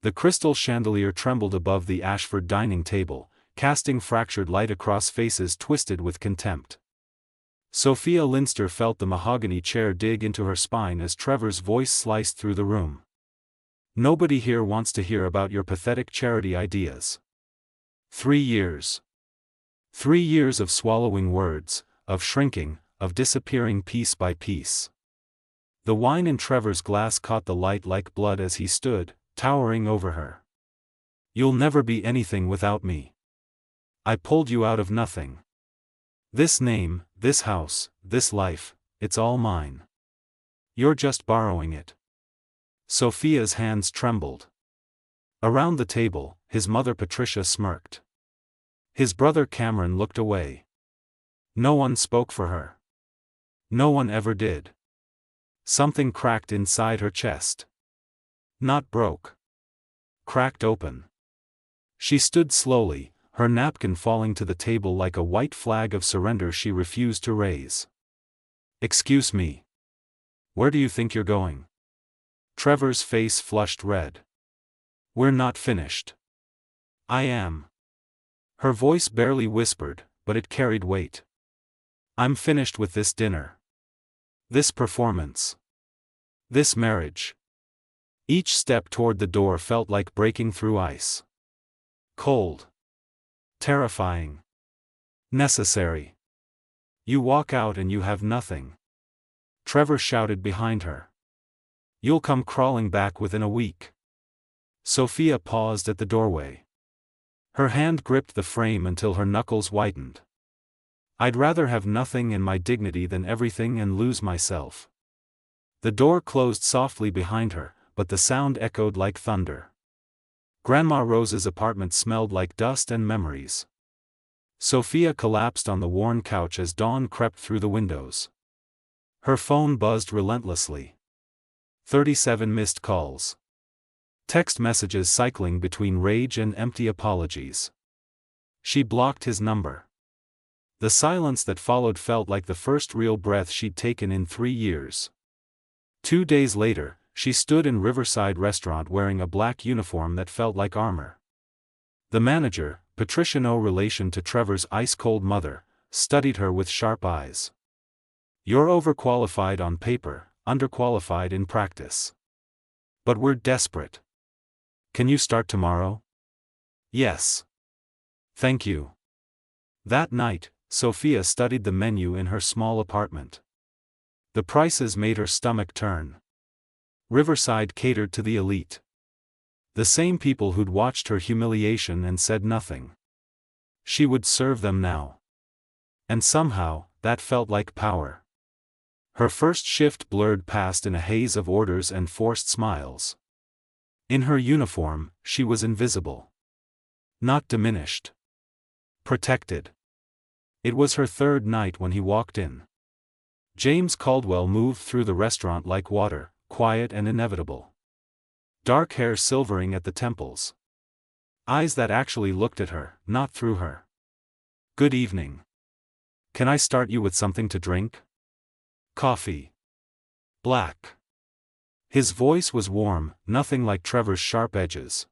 The crystal chandelier trembled above the Ashford dining table, casting fractured light across faces twisted with contempt. Sophia Linster felt the mahogany chair dig into her spine as Trevor's voice sliced through the room. Nobody here wants to hear about your pathetic charity ideas. 3 years. 3 years of swallowing words, of shrinking, of disappearing piece by piece. The wine in Trevor's glass caught the light like blood as he stood, towering over her. You'll never be anything without me. I pulled you out of nothing. This name, this house, this life, it's all mine. You're just borrowing it. Sophia's hands trembled. Around the table, his mother Patricia smirked. His brother Cameron looked away. No one spoke for her. No one ever did. Something cracked inside her chest. Not broke. Cracked open. She stood slowly, her napkin falling to the table like a white flag of surrender she refused to raise. Excuse me. Where do you think you're going? Trevor's face flushed red. We're not finished. I am. Her voice barely whispered, but it carried weight. I'm finished with this dinner. This performance. This marriage. Each step toward the door felt like breaking through ice. Cold. Terrifying. Necessary. You walk out and you have nothing. Trevor shouted behind her. You'll come crawling back within a week. Sophia paused at the doorway. Her hand gripped the frame until her knuckles whitened. I'd rather have nothing and my dignity than everything and lose myself. The door closed softly behind her, but the sound echoed like thunder. Grandma Rose's apartment smelled like dust and memories. Sophia collapsed on the worn couch as dawn crept through the windows. Her phone buzzed relentlessly. 37 missed calls. Text messages cycling between rage and empty apologies. She blocked his number. The silence that followed felt like the first real breath she'd taken in 3 years. 2 days later, she stood in Riverside restaurant wearing a black uniform that felt like armor. The manager, Patricia, no relation to Trevor's ice-cold mother, studied her with sharp eyes. You're overqualified on paper, underqualified in practice. But we're desperate. Can you start tomorrow? Yes. Thank you. That night, Sophia studied the menu in her small apartment. The prices made her stomach turn. Riverside catered to the elite. The same people who'd watched her humiliation and said nothing. She would serve them now. And somehow, that felt like power. Her first shift blurred past in a haze of orders and forced smiles. In her uniform, she was invisible. Not diminished. Protected. It was her third night when he walked in. James Caldwell moved through the restaurant like water, quiet and inevitable. Dark hair silvering at the temples. Eyes that actually looked at her, not through her. Good evening. Can I start you with something to drink? Coffee. Black. His voice was warm, nothing like Trevor's sharp edges.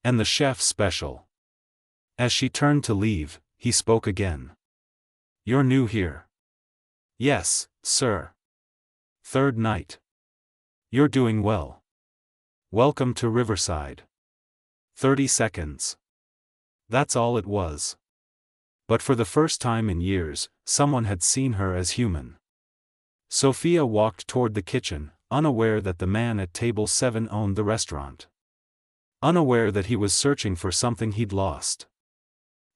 And the chef's special. As she turned to leave, he spoke again. You're new here. Yes, sir. Third night. You're doing well. Welcome to Riverside. 30 seconds. That's all it was. But for the first time in years, someone had seen her as human. Sophia walked toward the kitchen, unaware that the man at table 7 owned the restaurant. Unaware that he was searching for something he'd lost.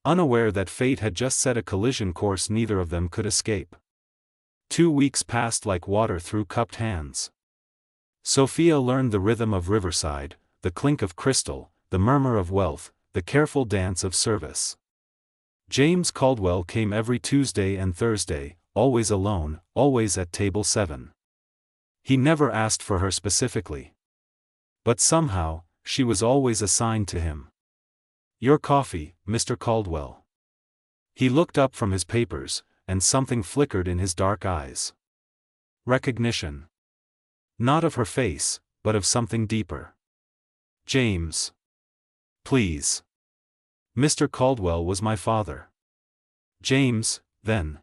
Unaware that fate had just set a collision course neither of them could escape. 2 weeks passed like water through cupped hands. Sophia learned the rhythm of Riverside, the clink of crystal, the murmur of wealth, the careful dance of service. James Caldwell came every Tuesday and Thursday, always alone, always at table 7. He never asked for her specifically. But somehow, she was always assigned to him. Your coffee, Mr. Caldwell. He looked up from his papers, and something flickered in his dark eyes. Recognition. Not of her face, but of something deeper. James. Please. Mr. Caldwell was my father. James, then.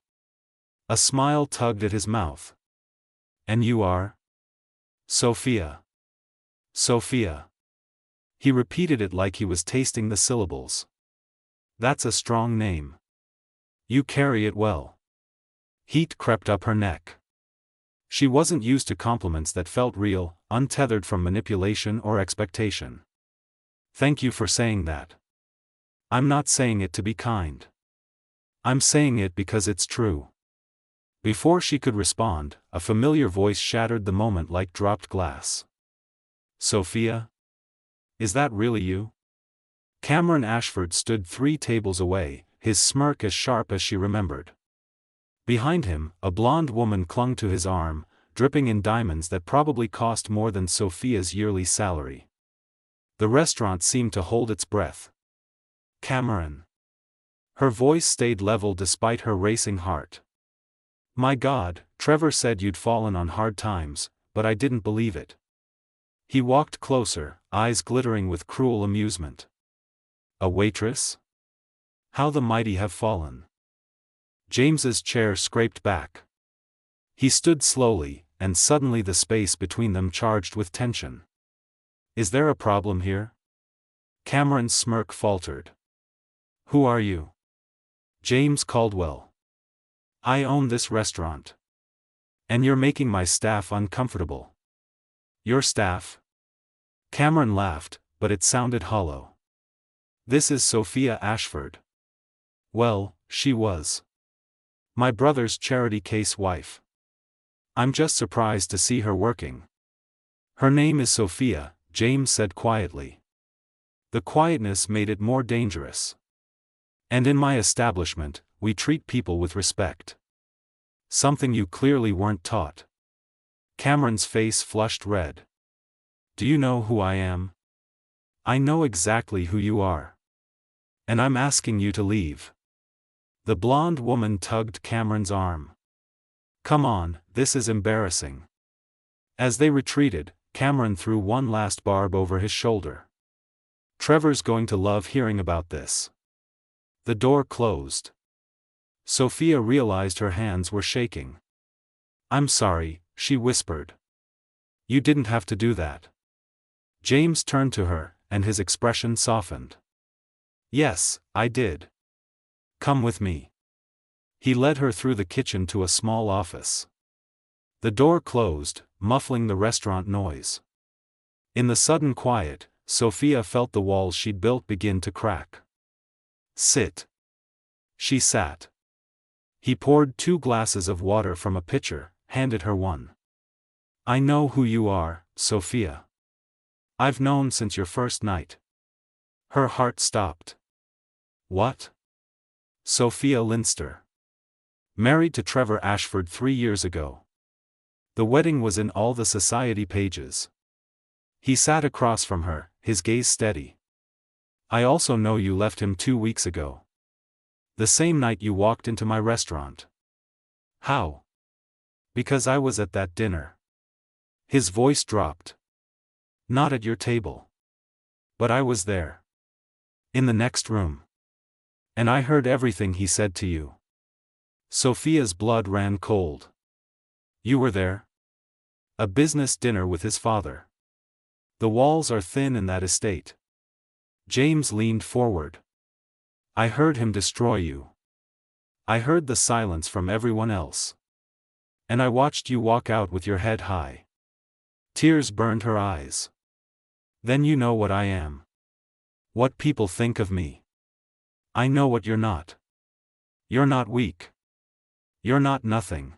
A smile tugged at his mouth. And you are? Sophia. Sophia. He repeated it like he was tasting the syllables. That's a strong name. You carry it well. Heat crept up her neck. She wasn't used to compliments that felt real, untethered from manipulation or expectation. Thank you for saying that. I'm not saying it to be kind. I'm saying it because it's true. Before she could respond, a familiar voice shattered the moment like dropped glass. Sophia? Is that really you? Cameron Ashford stood 3 tables away, his smirk as sharp as she remembered. Behind him, a blonde woman clung to his arm, dripping in diamonds that probably cost more than Sophia's yearly salary. The restaurant seemed to hold its breath. Cameron. Her voice stayed level despite her racing heart. My God, Trevor said you'd fallen on hard times, but I didn't believe it. He walked closer, eyes glittering with cruel amusement. A waitress? How the mighty have fallen. James's chair scraped back. He stood slowly, and suddenly the space between them charged with tension. Is there a problem here? Cameron's smirk faltered. Who are you? James Caldwell. I own this restaurant. And you're making my staff uncomfortable. Your staff? Cameron laughed, but it sounded hollow. This is Sophia Ashford. Well, she was. My brother's charity case wife. I'm just surprised to see her working. Her name is Sophia, James said quietly. The quietness made it more dangerous. And in my establishment, we treat people with respect. Something you clearly weren't taught. Cameron's face flushed red. Do you know who I am? I know exactly who you are. And I'm asking you to leave. The blonde woman tugged Cameron's arm. Come on, this is embarrassing. As they retreated, Cameron threw one last barb over his shoulder. Trevor's going to love hearing about this. The door closed. Sophia realized her hands were shaking. I'm sorry, she whispered. You didn't have to do that. James turned to her, and his expression softened. Yes, I did. Come with me. He led her through the kitchen to a small office. The door closed, muffling the restaurant noise. In the sudden quiet, Sophia felt the walls she'd built begin to crack. Sit. She sat. He poured 2 glasses of water from a pitcher, handed her one. I know who you are, Sophia. I've known since your first night. Her heart stopped. What? Sophia Linster. Married to Trevor Ashford 3 years ago. The wedding was in all the society pages. He sat across from her, his gaze steady. I also know you left him 2 weeks ago. The same night you walked into my restaurant. How? Because I was at that dinner. His voice dropped. Not at your table. But I was there. In the next room. And I heard everything he said to you. Sophia's blood ran cold. You were there? A business dinner with his father. The walls are thin in that estate. James leaned forward. I heard him destroy you. I heard the silence from everyone else. And I watched you walk out with your head high. Tears burned her eyes. Then you know what I am. What people think of me. I know what you're not. You're not weak. You're not nothing.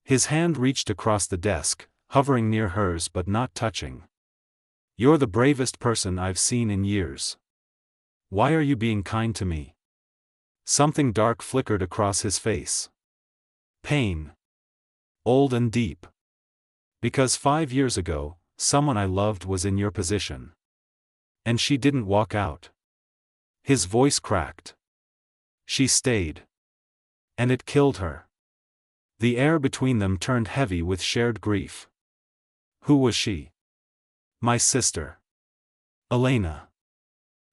His hand reached across the desk, hovering near hers but not touching. You're the bravest person I've seen in years. Why are you being kind to me? Something dark flickered across his face. Pain. Old and deep. Because 5 years ago, someone I loved was in your position. And she didn't walk out. His voice cracked. She stayed. And it killed her. The air between them turned heavy with shared grief. Who was she? My sister. Elena.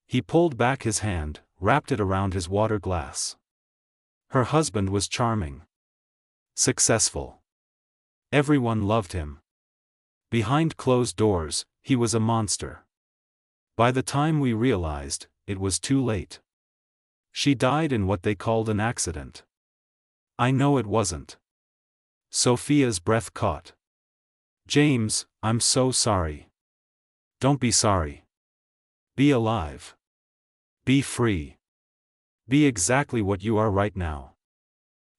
He pulled back his hand, wrapped it around his water glass. Her husband was charming. Successful. Everyone loved him. Behind closed doors, he was a monster. By the time we realized, it was too late. She died in what they called an accident. I know it wasn't. Sophia's breath caught. James, I'm so sorry. Don't be sorry. Be alive. Be free. Be exactly what you are right now.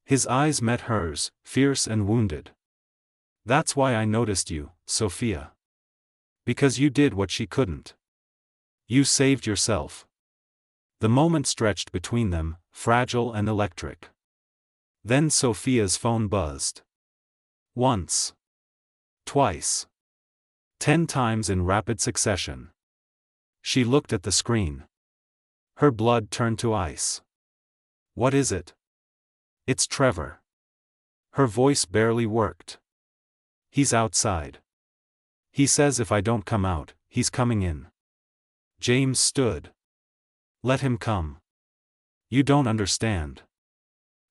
His eyes met hers, fierce and wounded. That's why I noticed you, Sophia. Because you did what she couldn't. You saved yourself. The moment stretched between them, fragile and electric. Then Sophia's phone buzzed. Once. Twice. 10 times in rapid succession. She looked at the screen. Her blood turned to ice. What is it? It's Trevor. Her voice barely worked. He's outside. He says if I don't come out, he's coming in. James stood. Let him come. You don't understand.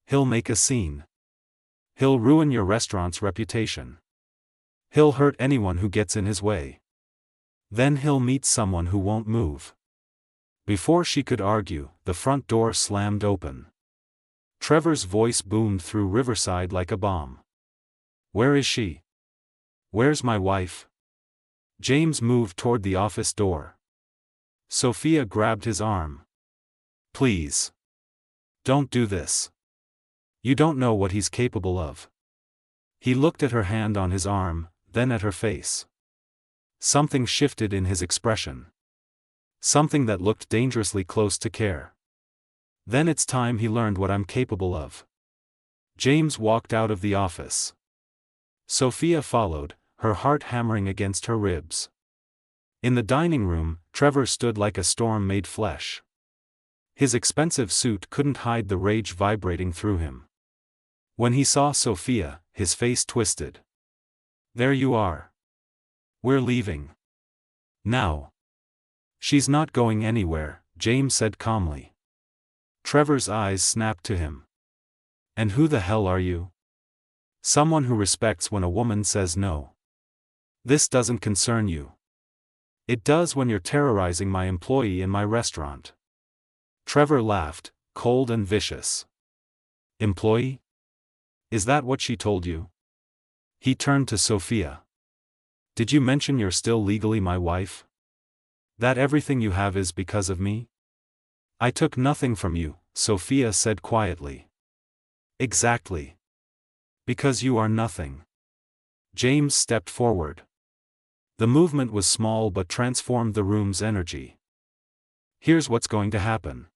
He'll make a scene. He'll ruin your restaurant's reputation. He'll hurt anyone who gets in his way. Then he'll meet someone who won't move. Before she could argue, the front door slammed open. Trevor's voice boomed through Riverside like a bomb. Where is she? Where's my wife? James moved toward the office door. Sophia grabbed his arm. Please. Don't do this. You don't know what he's capable of. He looked at her hand on his arm, then at her face. Something shifted in his expression. Something that looked dangerously close to care. Then it's time he learned what I'm capable of. James walked out of the office. Sophia followed, her heart hammering against her ribs. In the dining room, Trevor stood like a storm made flesh. His expensive suit couldn't hide the rage vibrating through him. When he saw Sophia, his face twisted. There you are. We're leaving. Now. She's not going anywhere, James said calmly. Trevor's eyes snapped to him. And who the hell are you? Someone who respects when a woman says no. This doesn't concern you. It does when you're terrorizing my employee in my restaurant. Trevor laughed, cold and vicious. Employee? Is that what she told you? He turned to Sophia. Did you mention you're still legally my wife? That everything you have is because of me? I took nothing from you, Sophia said quietly. Exactly. Because you are nothing. James stepped forward. The movement was small but transformed the room's energy. Here's what's going to happen.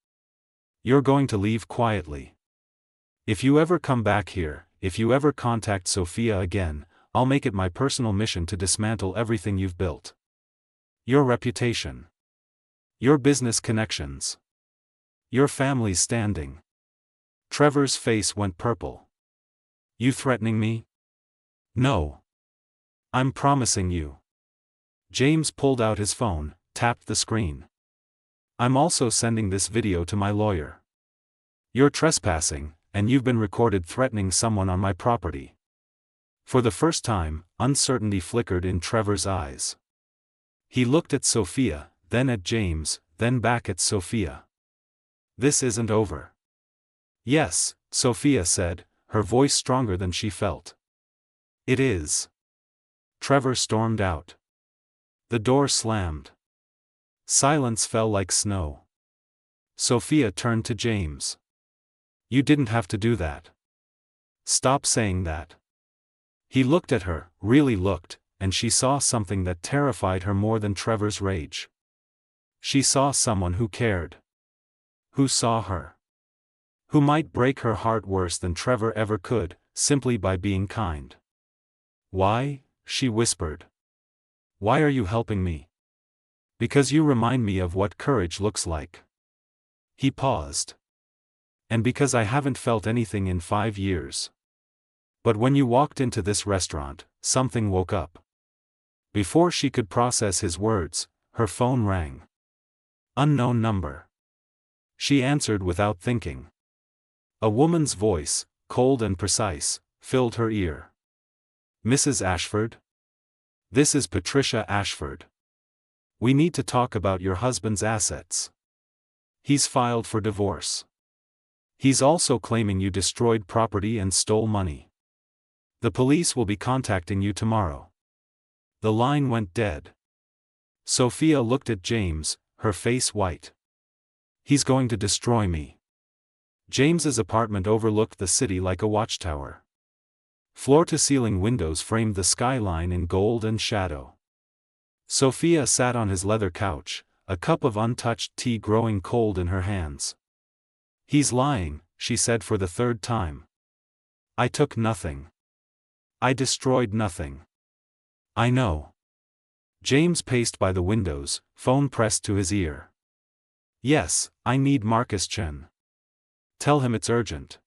You're going to leave quietly. If you ever come back here, if you ever contact Sophia again, I'll make it my personal mission to dismantle everything you've built. Your reputation. Your business connections. Your family's standing. Trevor's face went purple. You threatening me? No. I'm promising you. James pulled out his phone, tapped the screen. I'm also sending this video to my lawyer. You're trespassing, and you've been recorded threatening someone on my property. For the first time, uncertainty flickered in Trevor's eyes. He looked at Sophia, then at James, then back at Sophia. This isn't over. Yes, Sophia said, her voice stronger than she felt. It is. Trevor stormed out. The door slammed. Silence fell like snow. Sophia turned to James. You didn't have to do that. Stop saying that. He looked at her, really looked, and she saw something that terrified her more than Trevor's rage. She saw someone who cared. Who saw her. Who might break her heart worse than Trevor ever could, simply by being kind. Why? She whispered. Why are you helping me? Because you remind me of what courage looks like. He paused. And because I haven't felt anything in 5 years. But when you walked into this restaurant, something woke up. Before she could process his words, her phone rang. Unknown number. She answered without thinking. A woman's voice, cold and precise, filled her ear. Mrs. Ashford? This is Patricia Ashford. We need to talk about your husband's assets. He's filed for divorce. He's also claiming you destroyed property and stole money. The police will be contacting you tomorrow. The line went dead. Sophia looked at James, her face white. He's going to destroy me. James's apartment overlooked the city like a watchtower. Floor-to-ceiling windows framed the skyline in gold and shadow. Sophia sat on his leather couch, a cup of untouched tea growing cold in her hands. He's lying, she said for the third time. I took nothing. I destroyed nothing. I know. James paced by the windows, phone pressed to his ear. Yes, I need Marcus Chen. Tell him it's urgent.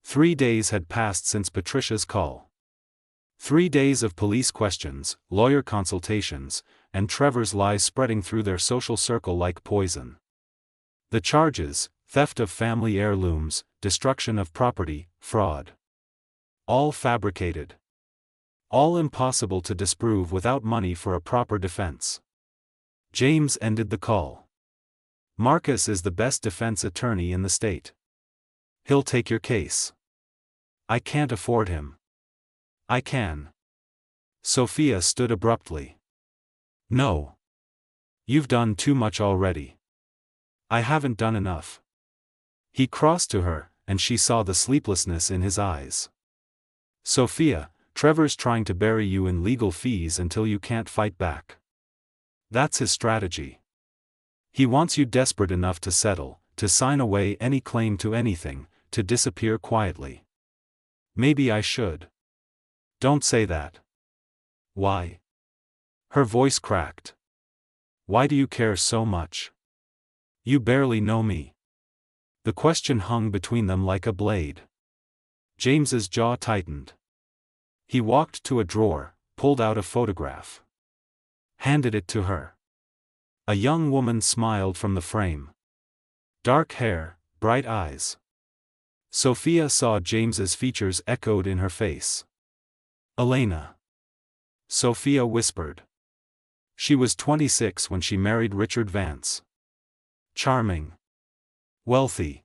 3 days had passed since Patricia's call. 3 days of police questions, lawyer consultations, and Trevor's lies spreading through their social circle like poison. The charges: theft of family heirlooms, destruction of property, fraud. All fabricated. All impossible to disprove without money for a proper defense. James ended the call. Marcus is the best defense attorney in the state. He'll take your case. I can't afford him. I can. Sophia stood abruptly. No. You've done too much already. I haven't done enough. He crossed to her, and she saw the sleeplessness in his eyes. Sophia, Trevor's trying to bury you in legal fees until you can't fight back. That's his strategy. He wants you desperate enough to settle, to sign away any claim to anything, to disappear quietly. Maybe I should. Don't say that. Why? Her voice cracked. Why do you care so much? You barely know me. The question hung between them like a blade. James's jaw tightened. He walked to a drawer, pulled out a photograph. Handed it to her. A young woman smiled from the frame. Dark hair, bright eyes. Sophia saw James's features echoed in her face. Elena. Sophia whispered. She was 26 when she married Richard Vance. Charming. Wealthy.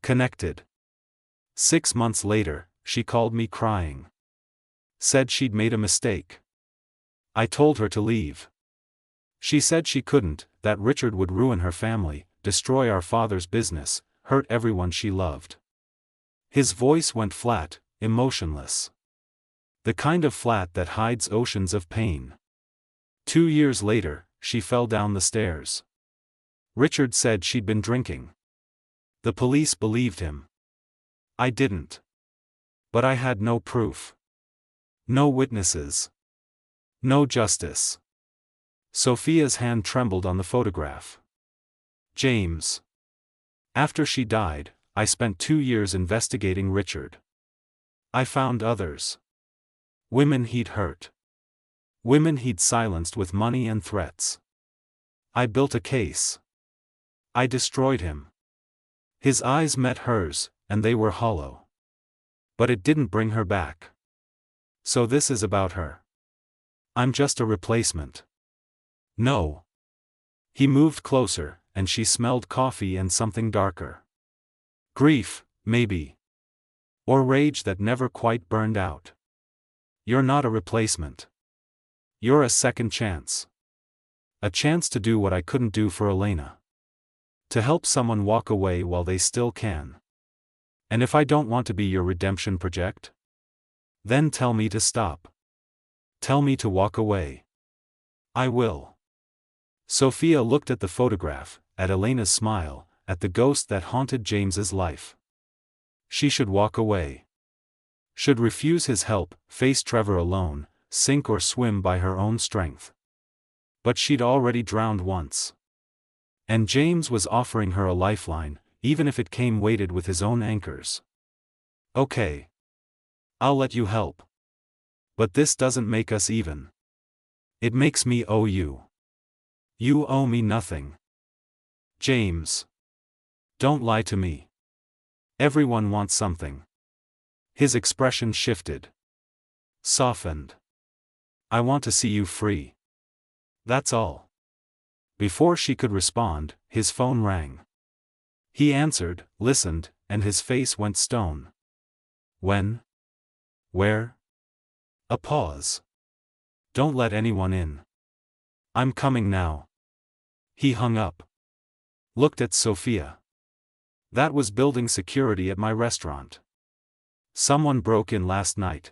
Connected. 6 months later, she called me crying. Said she'd made a mistake. I told her to leave. She said she couldn't, that Richard would ruin her family, destroy our father's business, hurt everyone she loved. His voice went flat, emotionless. The kind of flat that hides oceans of pain. 2 years later, she fell down the stairs. Richard said she'd been drinking. The police believed him. I didn't. But I had no proof. No witnesses. No justice. Sophia's hand trembled on the photograph. James. After she died, I spent 2 years investigating Richard. I found others. Women he'd hurt. Women he'd silenced with money and threats. I built a case. I destroyed him. His eyes met hers, and they were hollow. But it didn't bring her back. So this is about her. I'm just a replacement. No. He moved closer, and she smelled coffee and something darker. Grief, maybe. Or rage that never quite burned out. You're not a replacement. You're a second chance. A chance to do what I couldn't do for Elena. To help someone walk away while they still can. And if I don't want to be your redemption project? Then tell me to stop. Tell me to walk away. I will. Sophia looked at the photograph, at Elena's smile, at the ghost that haunted James's life. She should walk away. Should refuse his help, face Trevor alone, sink or swim by her own strength. But she'd already drowned once. And James was offering her a lifeline, even if it came weighted with his own anchors. Okay. I'll let you help. But this doesn't make us even. It makes me owe you. You owe me nothing. James. Don't lie to me. Everyone wants something. His expression shifted. Softened. I want to see you free. That's all. Before she could respond, his phone rang. He answered, listened, and his face went stone. When? Where? A pause. Don't let anyone in. I'm coming now. He hung up. Looked at Sophia. That was building security at my restaurant. Someone broke in last night.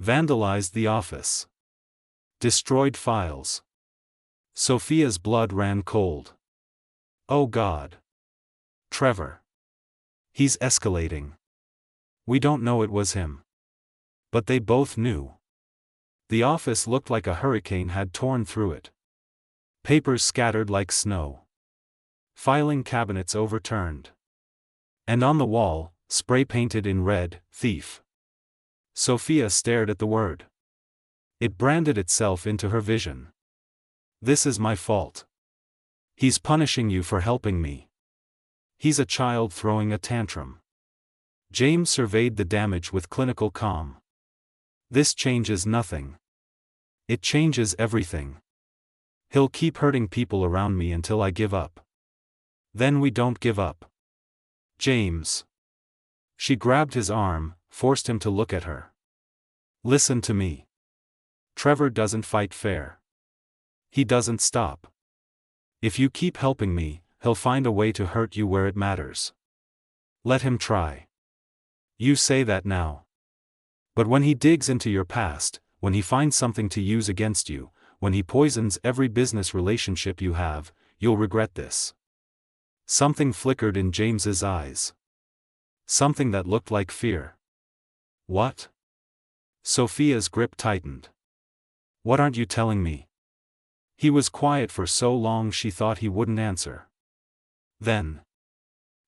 Vandalized the office. Destroyed files. Sophia's blood ran cold. Oh God. Trevor. He's escalating. We don't know it was him. But they both knew. The office looked like a hurricane had torn through it. Papers scattered like snow. Filing cabinets overturned. And on the wall, spray painted in red, thief. Sophia stared at the word. It branded itself into her vision. This is my fault. He's punishing you for helping me. He's a child throwing a tantrum. James surveyed the damage with clinical calm. This changes nothing. It changes everything. He'll keep hurting people around me until I give up. Then we don't give up. James. She grabbed his arm, forced him to look at her. Listen to me. Trevor doesn't fight fair. He doesn't stop. If you keep helping me, he'll find a way to hurt you where it matters. Let him try. You say that now. But when he digs into your past, when he finds something to use against you, when he poisons every business relationship you have, you'll regret this. Something flickered in James's eyes. Something that looked like fear. What? Sophia's grip tightened. What aren't you telling me? He was quiet for so long she thought he wouldn't answer. Then.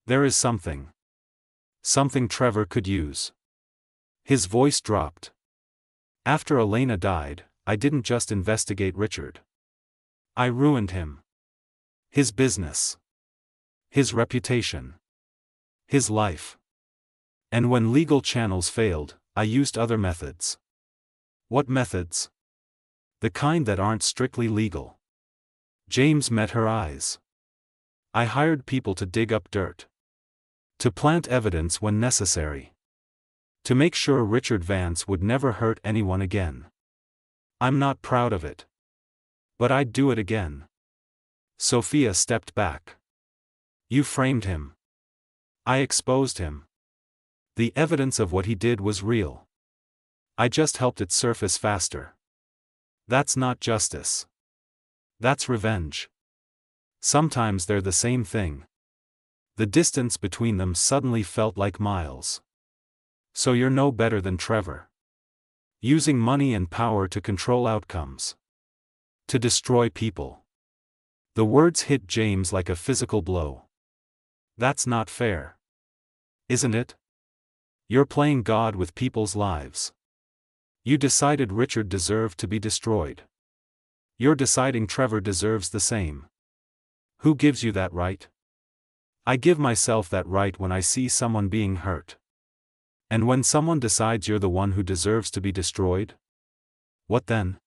There is something. Something Trevor could use. His voice dropped. After Elena died, I didn't just investigate Richard. I ruined him. His business. His reputation. His life. And when legal channels failed, I used other methods. What methods? The kind that aren't strictly legal. James met her eyes. I hired people to dig up dirt. To plant evidence when necessary. To make sure Richard Vance would never hurt anyone again. I'm not proud of it. But I'd do it again. Sophia stepped back. You framed him. I exposed him. The evidence of what he did was real. I just helped it surface faster. That's not justice. That's revenge. Sometimes they're the same thing. The distance between them suddenly felt like miles. So you're no better than Trevor. Using money and power to control outcomes. To destroy people. The words hit James like a physical blow. That's not fair. Isn't it? You're playing God with people's lives. You decided Richard deserved to be destroyed. You're deciding Trevor deserves the same. Who gives you that right? I give myself that right when I see someone being hurt. And when someone decides you're the one who deserves to be destroyed? What then?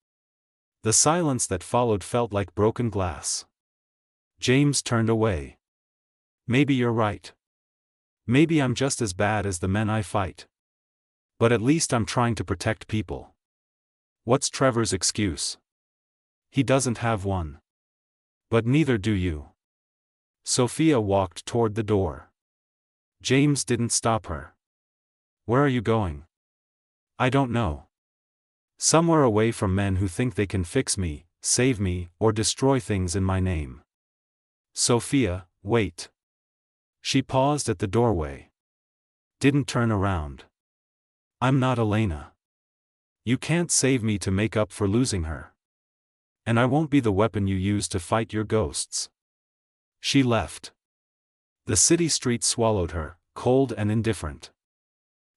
The silence that followed felt like broken glass. James turned away. Maybe you're right. Maybe I'm just as bad as the men I fight. But at least I'm trying to protect people. What's Trevor's excuse? He doesn't have one. But neither do you. Sophia walked toward the door. James didn't stop her. Where are you going? I don't know. Somewhere away from men who think they can fix me, save me, or destroy things in my name. Sophia, wait. She paused at the doorway. Didn't turn around. I'm not Elena. You can't save me to make up for losing her. And I won't be the weapon you use to fight your ghosts. She left. The city street swallowed her, cold and indifferent.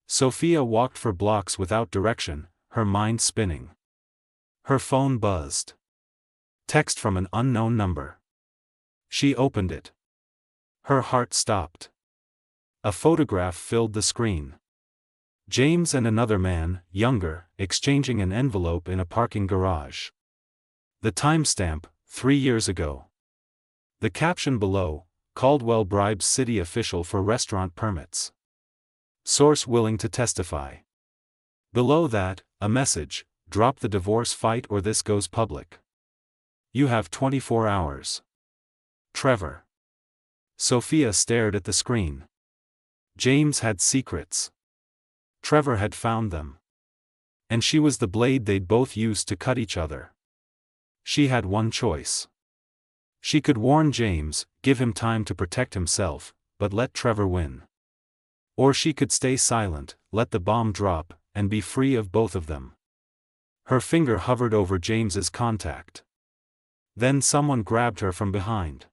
Sophia walked for blocks without direction, her mind spinning. Her phone buzzed. Text from an unknown number. She opened it. Her heart stopped. A photograph filled the screen. James and another man, younger, exchanging an envelope in a parking garage. The timestamp, 3 years ago. The caption below, Caldwell bribes city official for restaurant permits. Source willing to testify. Below that, a message, drop the divorce fight or this goes public. You have 24 hours. Trevor. Sophia stared at the screen. James had secrets. Trevor had found them. And she was the blade they'd both used to cut each other. She had one choice. She could warn James, give him time to protect himself, but let Trevor win. Or she could stay silent, let the bomb drop, and be free of both of them. Her finger hovered over James's contact. Then someone grabbed her from behind.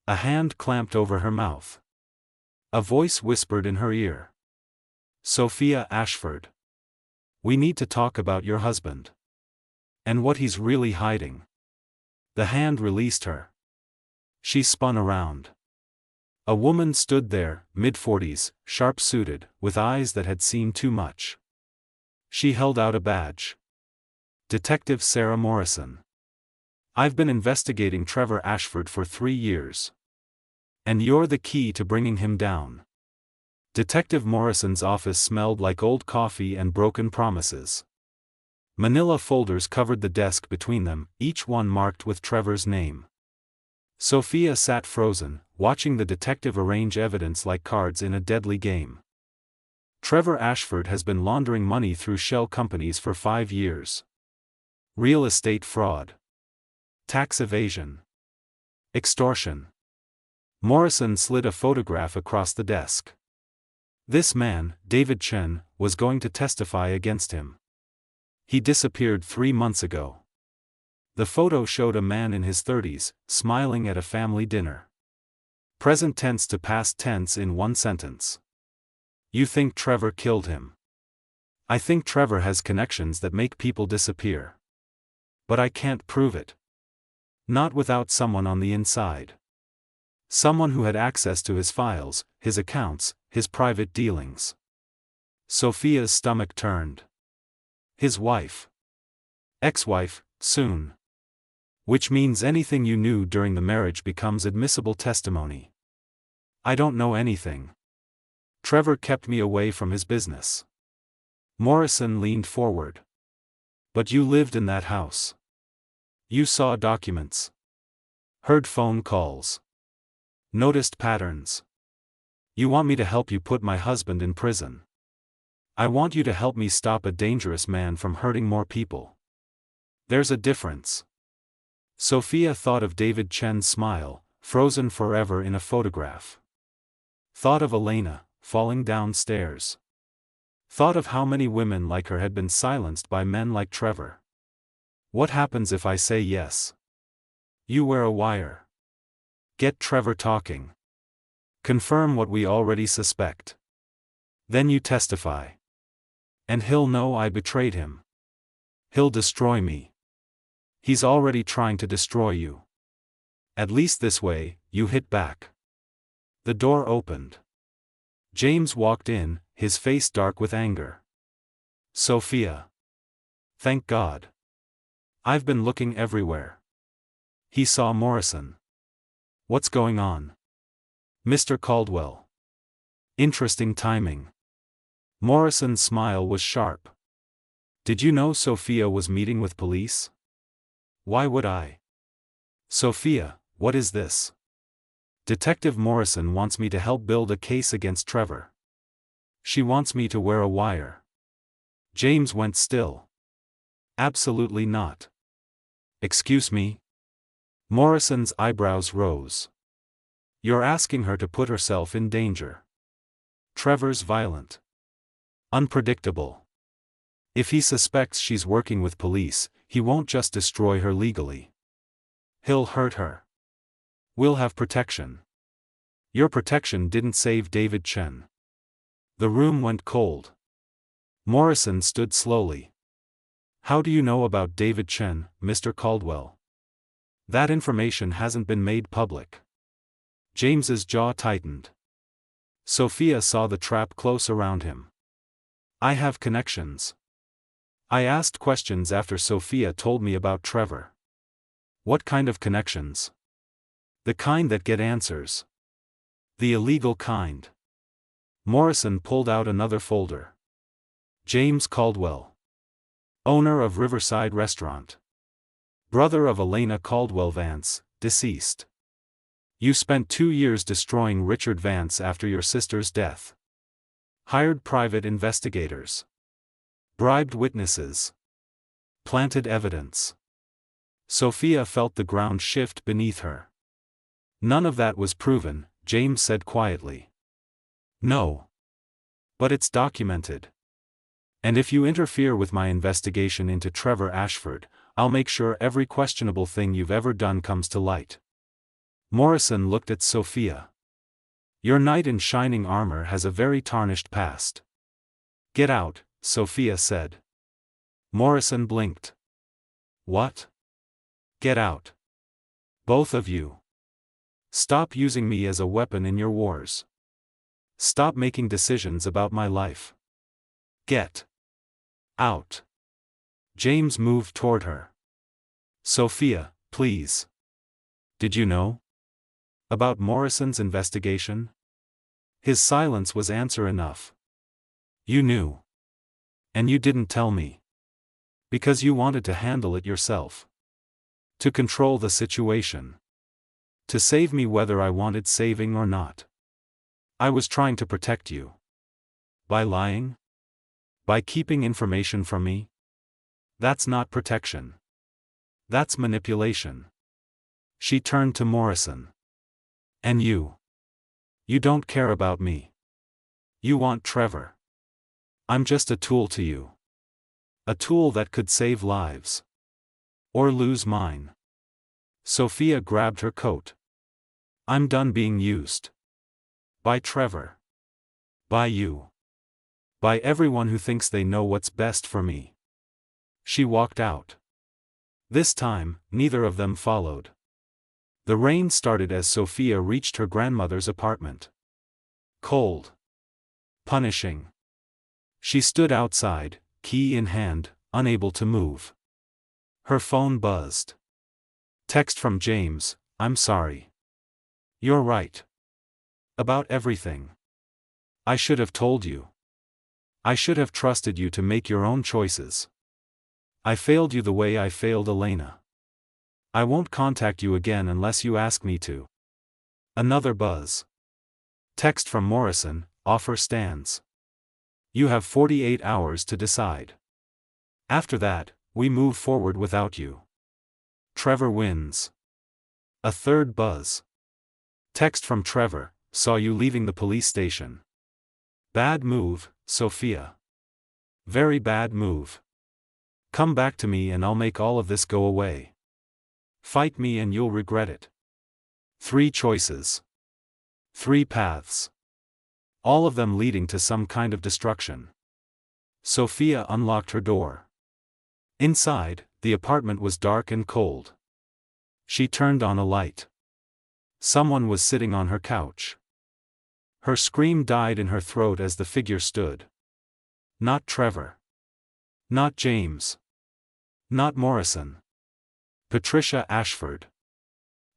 A hand clamped over her mouth. A voice whispered in her ear. Sophia Ashford. We need to talk about your husband. And what he's really hiding. The hand released her. She spun around. A woman stood there, mid-40s, sharp-suited, with eyes that had seen too much. She held out a badge. Detective Sarah Morrison. I've been investigating Trevor Ashford for 3 years. And you're the key to bringing him down. Detective Morrison's office smelled like old coffee and broken promises. Manila folders covered the desk between them, each one marked with Trevor's name. Sophia sat frozen, watching the detective arrange evidence like cards in a deadly game. Trevor Ashford has been laundering money through shell companies for 5 years. Real estate fraud. Tax evasion. Extortion. Morrison slid a photograph across the desk. This man, David Chen, was going to testify against him. He disappeared 3 months ago. The photo showed a man in his 30s, smiling at a family dinner. Present tense to past tense in one sentence. You think Trevor killed him? I think Trevor has connections that make people disappear. But I can't prove it. Not without someone on the inside. Someone who had access to his files, his accounts, his private dealings. Sophia's stomach turned. His wife. Ex-wife, soon. Which means anything you knew during the marriage becomes admissible testimony. I don't know anything. Trevor kept me away from his business. Morrison leaned forward. But you lived in that house. You saw documents. Heard phone calls. Noticed patterns. You want me to help you put my husband in prison. I want you to help me stop a dangerous man from hurting more people. There's a difference. Sophia thought of David Chen's smile, frozen forever in a photograph. Thought of Elena, falling downstairs. Thought of how many women like her had been silenced by men like Trevor. What happens if I say yes? You wear a wire. Get Trevor talking. Confirm what we already suspect. Then you testify. And he'll know I betrayed him. He'll destroy me. He's already trying to destroy you. At least this way, you hit back. The door opened. James walked in, his face dark with anger. Sophia. Thank God. I've been looking everywhere. He saw Morrison. What's going on? Mr. Caldwell. Interesting timing. Morrison's smile was sharp. Did you know Sophia was meeting with police? Why would I? Sophia, what is this? Detective Morrison wants me to help build a case against Trevor. She wants me to wear a wire. James went still. Absolutely not. Excuse me? Morrison's eyebrows rose. You're asking her to put herself in danger. Trevor's violent. Unpredictable. If he suspects she's working with police, he won't just destroy her legally. He'll hurt her. We'll have protection. Your protection didn't save David Chen. The room went cold. Morrison stood slowly. How do you know about David Chen, Mr. Caldwell? That information hasn't been made public. James's jaw tightened. Sophia saw the trap close around him. I have connections. I asked questions after Sophia told me about Trevor. What kind of connections? The kind that get answers. The illegal kind. Morrison pulled out another folder. James Caldwell. Owner of Riverside Restaurant. Brother of Elena Caldwell Vance, deceased. You spent 2 years destroying Richard Vance after your sister's death. Hired private investigators. Bribed witnesses. Planted evidence. Sophia felt the ground shift beneath her. None of that was proven, James said quietly. No. But it's documented. And if you interfere with my investigation into Trevor Ashford, I'll make sure every questionable thing you've ever done comes to light. Morrison looked at Sophia. Your knight in shining armor has a very tarnished past. Get out, Sophia said. Morrison blinked. What? Get out. Both of you. Stop using me as a weapon in your wars. Stop making decisions about my life. Get out. James moved toward her. Sophia, please. Did you know about Morrison's investigation? His silence was answer enough. You knew. And you didn't tell me. Because you wanted to handle it yourself. To control the situation. To save me whether I wanted saving or not. I was trying to protect you. By lying? By keeping information from me? That's not protection. That's manipulation. She turned to Morrison. And you? You don't care about me. You want Trevor. I'm just a tool to you. A tool that could save lives. Or lose mine. Sophia grabbed her coat. I'm done being used. By Trevor. By you. By everyone who thinks they know what's best for me. She walked out. This time, neither of them followed. The rain started as Sophia reached her grandmother's apartment. Cold. Punishing. She stood outside, key in hand, unable to move. Her phone buzzed. Text from James, I'm sorry. You're right. About everything. I should have told you. I should have trusted you to make your own choices. I failed you the way I failed Elena. I won't contact you again unless you ask me to. Another buzz. Text from Morrison, offer stands. You have 48 hours to decide. After that, we move forward without you. Trevor wins. A third buzz. Text from Trevor, saw you leaving the police station. Bad move, Sophia. Very bad move. Come back to me and I'll make all of this go away. Fight me and you'll regret it. 3 choices. 3 paths. All of them leading to some kind of destruction. Sophia unlocked her door. Inside, the apartment was dark and cold. She turned on a light. Someone was sitting on her couch. Her scream died in her throat as the figure stood. Not Trevor. Not James. Not Morrison. Patricia Ashford.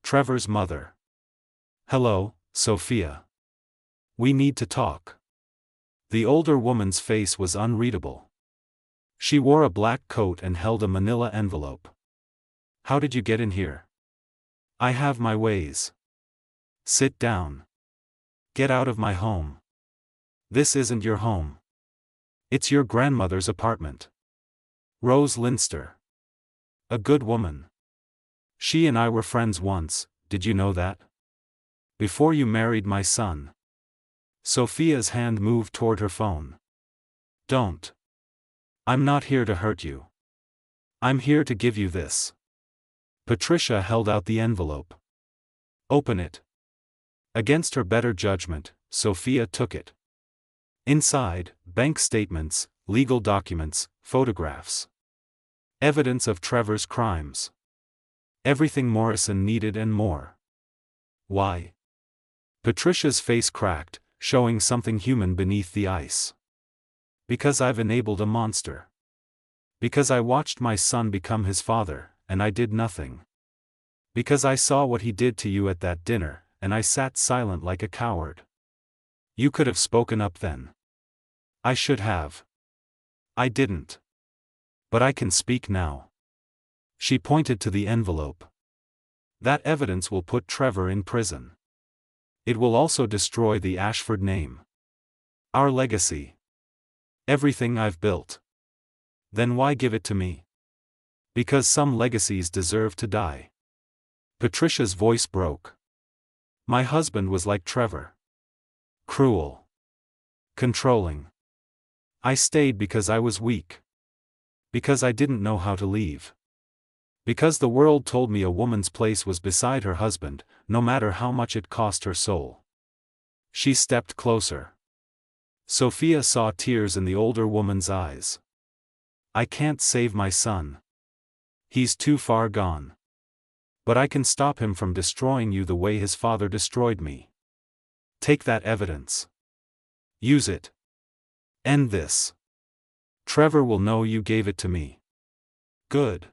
Trevor's mother. Hello, Sophia. We need to talk. The older woman's face was unreadable. She wore a black coat and held a manila envelope. How did you get in here? I have my ways. Sit down. Get out of my home. This isn't your home. It's your grandmother's apartment. Rose Linster. A good woman. She and I were friends once, did you know that? Before you married my son. Sophia's hand moved toward her phone. Don't. I'm not here to hurt you. I'm here to give you this. Patricia held out the envelope. Open it. Against her better judgment, Sophia took it. Inside, bank statements, legal documents, photographs. Evidence of Trevor's crimes. Everything Morrison needed and more. Why? Patricia's face cracked, showing something human beneath the ice. Because I've enabled a monster. Because I watched my son become his father, and I did nothing. Because I saw what he did to you at that dinner, and I sat silent like a coward. You could have spoken up then. I should have. I didn't. But I can speak now. She pointed to the envelope. That evidence will put Trevor in prison. It will also destroy the Ashford name. Our legacy. Everything I've built. Then why give it to me? Because some legacies deserve to die. Patricia's voice broke. My husband was like Trevor. Cruel. Controlling. I stayed because I was weak. Because I didn't know how to leave. Because the world told me a woman's place was beside her husband, no matter how much it cost her soul. She stepped closer. Sophia saw tears in the older woman's eyes. I can't save my son. He's too far gone. But I can stop him from destroying you the way his father destroyed me. Take that evidence. Use it. End this. Trevor will know you gave it to me. Good.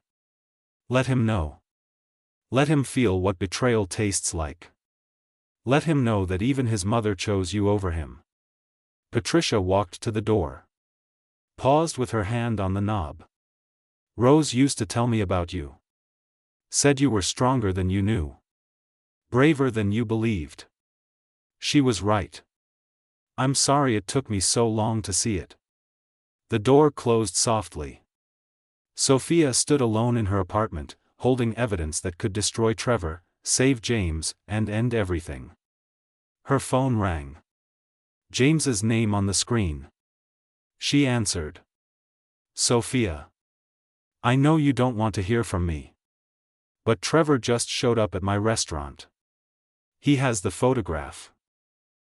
Let him know. Let him feel what betrayal tastes like. Let him know that even his mother chose you over him. Patricia walked to the door. Paused with her hand on the knob. Rose used to tell me about you. Said you were stronger than you knew. Braver than you believed. She was right. I'm sorry it took me so long to see it. The door closed softly. Sophia stood alone in her apartment, holding evidence that could destroy Trevor, save James, and end everything. Her phone rang. James's name on the screen. She answered. Sophia. I know you don't want to hear from me. But Trevor just showed up at my restaurant. He has the photograph.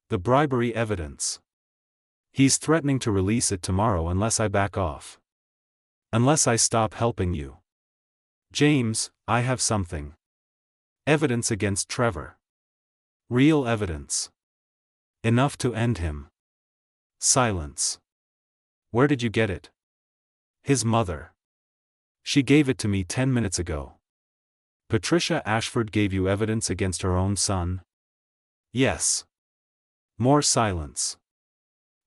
The bribery evidence. He's threatening to release it tomorrow unless I back off. Unless I stop helping you. James, I have something. Evidence against Trevor. Real evidence. Enough to end him. Silence. Where did you get it? His mother. She gave it to me 10 minutes ago. Patricia Ashford gave you evidence against her own son? Yes. More silence.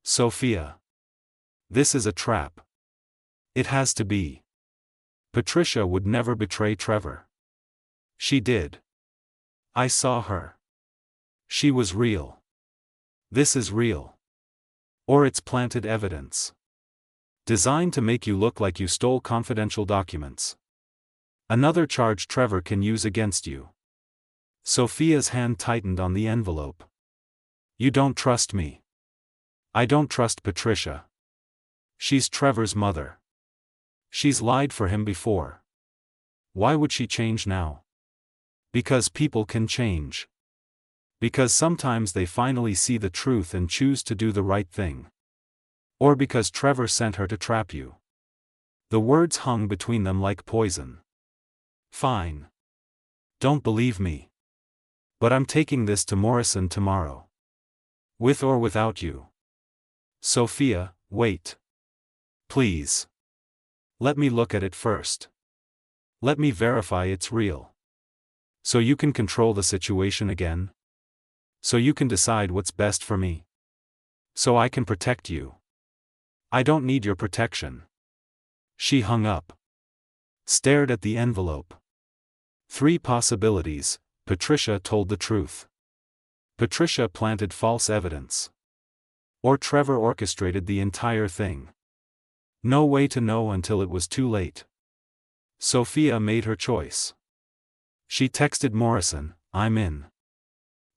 Sophia. This is a trap. It has to be. Patricia would never betray Trevor. She did. I saw her. She was real. This is real. Or it's planted evidence. Designed to make you look like you stole confidential documents. Another charge Trevor can use against you. Sophia's hand tightened on the envelope. You don't trust me. I don't trust Patricia. She's Trevor's mother. She's lied for him before. Why would she change now? Because people can change. Because sometimes they finally see the truth and choose to do the right thing. Or because Trevor sent her to trap you. The words hung between them like poison. Fine. Don't believe me. But I'm taking this to Morrison tomorrow. With or without you. Sophia, wait. Please. Let me look at it first. Let me verify it's real. So you can control the situation again? So you can decide what's best for me? So I can protect you. I don't need your protection. She hung up. Stared at the envelope. 3 possibilities. Patricia told the truth. Patricia planted false evidence. Or Trevor orchestrated the entire thing. No way to know until it was too late. Sophia made her choice. She texted Morrison, I'm in.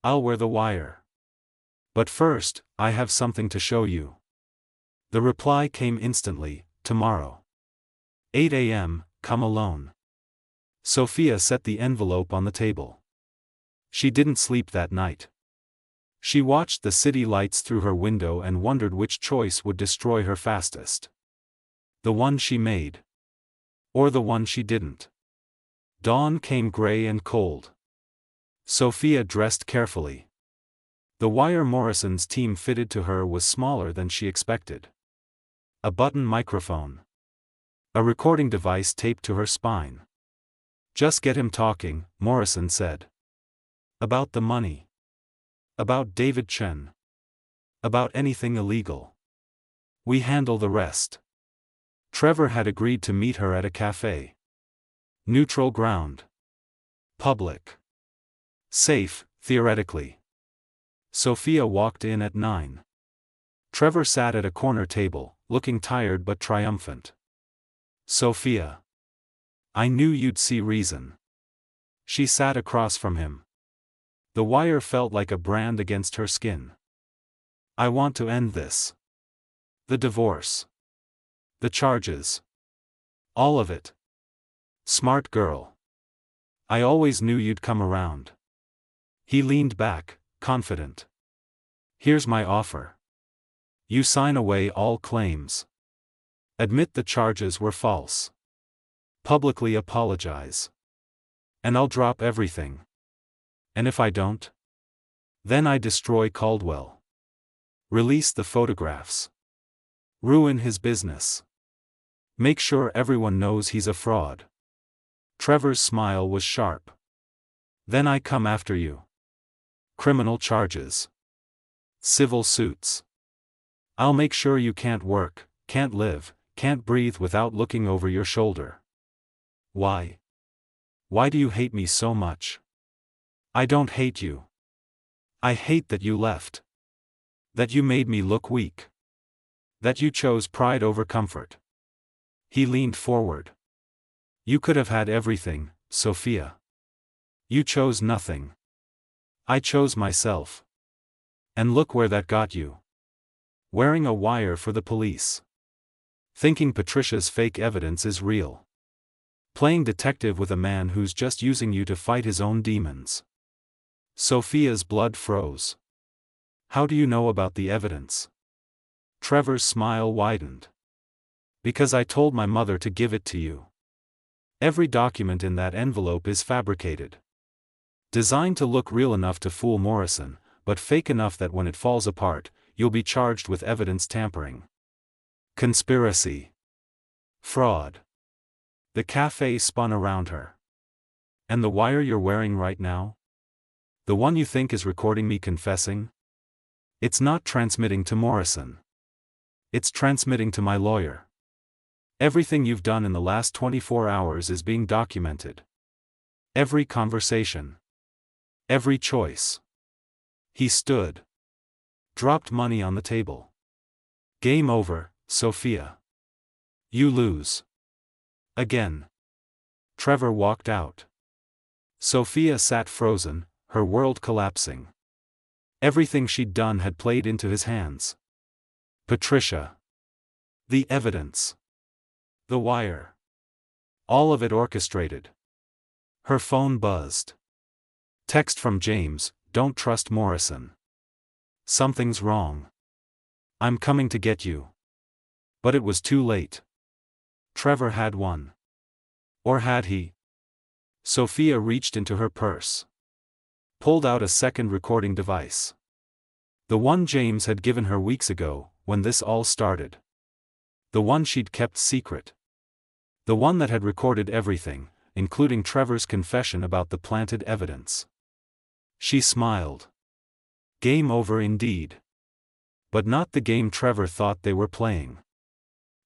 I'll wear the wire. But first, I have something to show you. The reply came instantly, tomorrow. 8 a.m., come alone. Sophia set the envelope on the table. She didn't sleep that night. She watched the city lights through her window and wondered which choice would destroy her fastest. The one she made. Or the one she didn't. Dawn came gray and cold. Sophia dressed carefully. The wire Morrison's team fitted to her was smaller than she expected. A button microphone. A recording device taped to her spine. Just get him talking, Morrison said. About the money. About David Chen. About anything illegal. We handle the rest. Trevor had agreed to meet her at a cafe. Neutral ground. Public. Safe, theoretically. Sophia walked in at 9. Trevor sat at a corner table, looking tired but triumphant. Sophia. I knew you'd see reason. She sat across from him. The wire felt like a brand against her skin. I want to end this. The divorce. The charges. All of it. Smart girl. I always knew you'd come around. He leaned back, confident. Here's my offer. You sign away all claims. Admit the charges were false. Publicly apologize. And I'll drop everything. And if I don't? Then I destroy Caldwell. Release the photographs. Ruin his business. Make sure everyone knows he's a fraud. Trevor's smile was sharp. Then I come after you. Criminal charges. Civil suits. I'll make sure you can't work, can't live, can't breathe without looking over your shoulder. Why? Why do you hate me so much? I don't hate you. I hate that you left. That you made me look weak. That you chose pride over comfort. He leaned forward. You could have had everything, Sophia. You chose nothing. I chose myself. And look where that got you. Wearing a wire for the police. Thinking Patricia's fake evidence is real. Playing detective with a man who's just using you to fight his own demons. Sophia's blood froze. How do you know about the evidence? Trevor's smile widened. Because I told my mother to give it to you. Every document in that envelope is fabricated. Designed to look real enough to fool Morrison, but fake enough that when it falls apart, you'll be charged with evidence tampering. Conspiracy. Fraud. The cafe spun around her. And the wire you're wearing right now? The one you think is recording me confessing? It's not transmitting to Morrison. It's transmitting to my lawyer. Everything you've done in the last 24 hours is being documented. Every conversation. Every choice. He stood. Dropped money on the table. Game over, Sophia. You lose. Again. Trevor walked out. Sophia sat frozen, her world collapsing. Everything she'd done had played into his hands. Patricia. The evidence. The wire. All of it orchestrated. Her phone buzzed. Text from James, don't trust Morrison. Something's wrong. I'm coming to get you. But it was too late. Trevor had won. Or had he? Sophia reached into her purse. Pulled out a second recording device. The one James had given her weeks ago, when this all started. The one she'd kept secret. The one that had recorded everything, including Trevor's confession about the planted evidence. She smiled. Game over indeed. But not the game Trevor thought they were playing.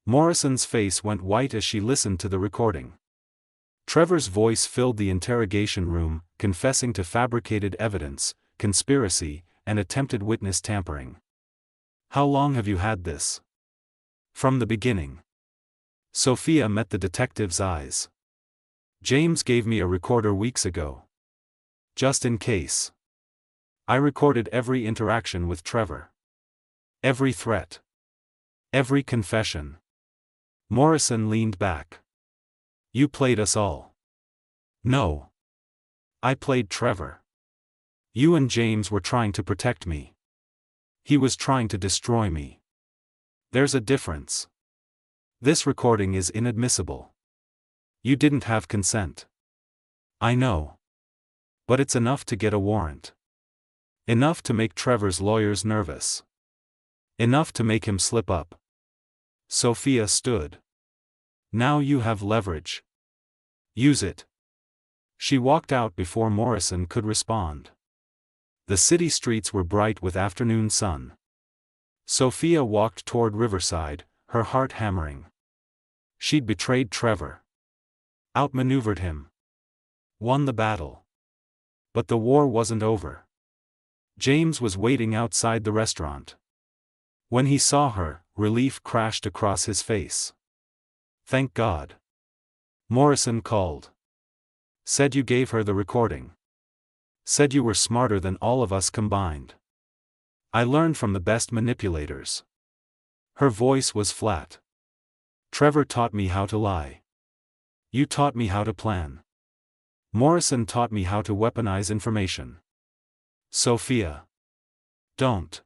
Morrison's face went white as she listened to the recording. Trevor's voice filled the interrogation room, confessing to fabricated evidence, conspiracy, and attempted witness tampering. How long have you had this? From the beginning. Sophia met the detective's eyes. James gave me a recorder weeks ago. Just in case. I recorded every interaction with Trevor. Every threat. Every confession. Morrison leaned back. You played us all. No. I played Trevor. You and James were trying to protect me. He was trying to destroy me. There's a difference. This recording is inadmissible. You didn't have consent. I know. But it's enough to get a warrant. Enough to make Trevor's lawyers nervous. Enough to make him slip up. Sophia stood. Now you have leverage. Use it. She walked out before Morrison could respond. The city streets were bright with afternoon sun. Sophia walked toward Riverside, her heart hammering. She'd betrayed Trevor. Outmaneuvered him. Won the battle. But the war wasn't over. James was waiting outside the restaurant. When he saw her, relief crashed across his face. Thank God. Morrison called. Said you gave her the recording. Said you were smarter than all of us combined. I learned from the best manipulators. Her voice was flat. Trevor taught me how to lie. You taught me how to plan. Morrison taught me how to weaponize information. Sophia. Don't.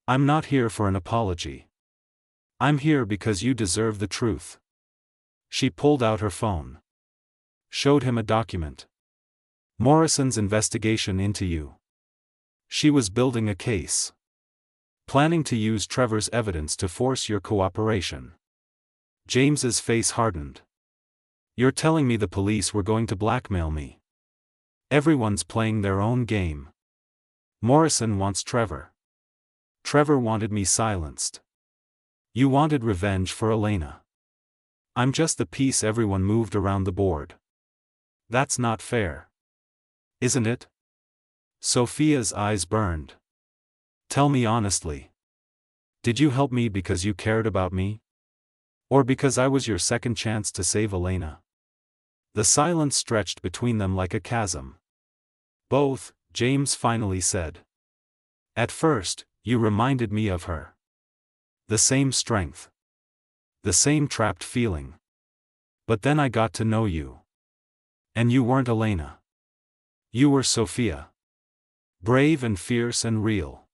I'm not here for an apology. I'm here because you deserve the truth. She pulled out her phone. Showed him a document. Morrison's investigation into you. She was building a case. Planning to use Trevor's evidence to force your cooperation. James's face hardened. You're telling me the police were going to blackmail me? Everyone's playing their own game. Morrison wants Trevor. Trevor wanted me silenced. You wanted revenge for Elena. I'm just the piece everyone moved around the board. That's not fair. Isn't it? Sophia's eyes burned. Tell me honestly. Did you help me because you cared about me? Or because I was your second chance to save Elena? The silence stretched between them like a chasm. Both, James finally said. At first, you reminded me of her. The same strength. The same trapped feeling. But then I got to know you. And you weren't Elena. You were Sophia. Brave and fierce and real.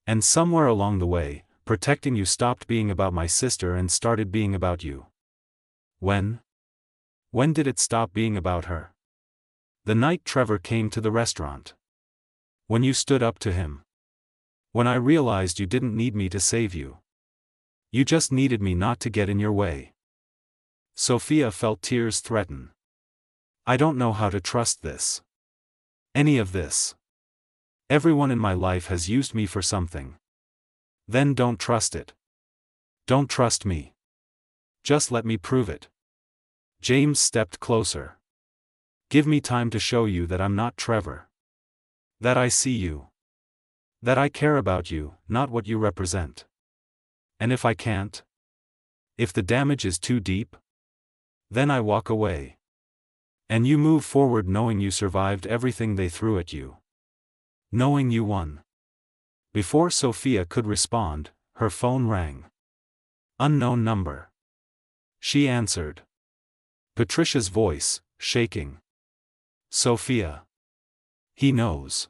And somewhere along the way, protecting you stopped being about my sister and started being about you. When? When did it stop being about her? The night Trevor came to the restaurant. When you stood up to him. When I realized you didn't need me to save you. You just needed me not to get in your way. Sophia felt tears threaten. I don't know how to trust this. Any of this. Everyone in my life has used me for something. Then don't trust it. Don't trust me. Just let me prove it. James stepped closer. Give me time to show you that I'm not Trevor. That I see you. That I care about you, not what you represent. And if I can't? If the damage is too deep? Then I walk away. And you move forward knowing you survived everything they threw at you. Knowing you won. Before Sophia could respond, her phone rang. Unknown number. She answered. Patricia's voice, shaking. Sophia. He knows.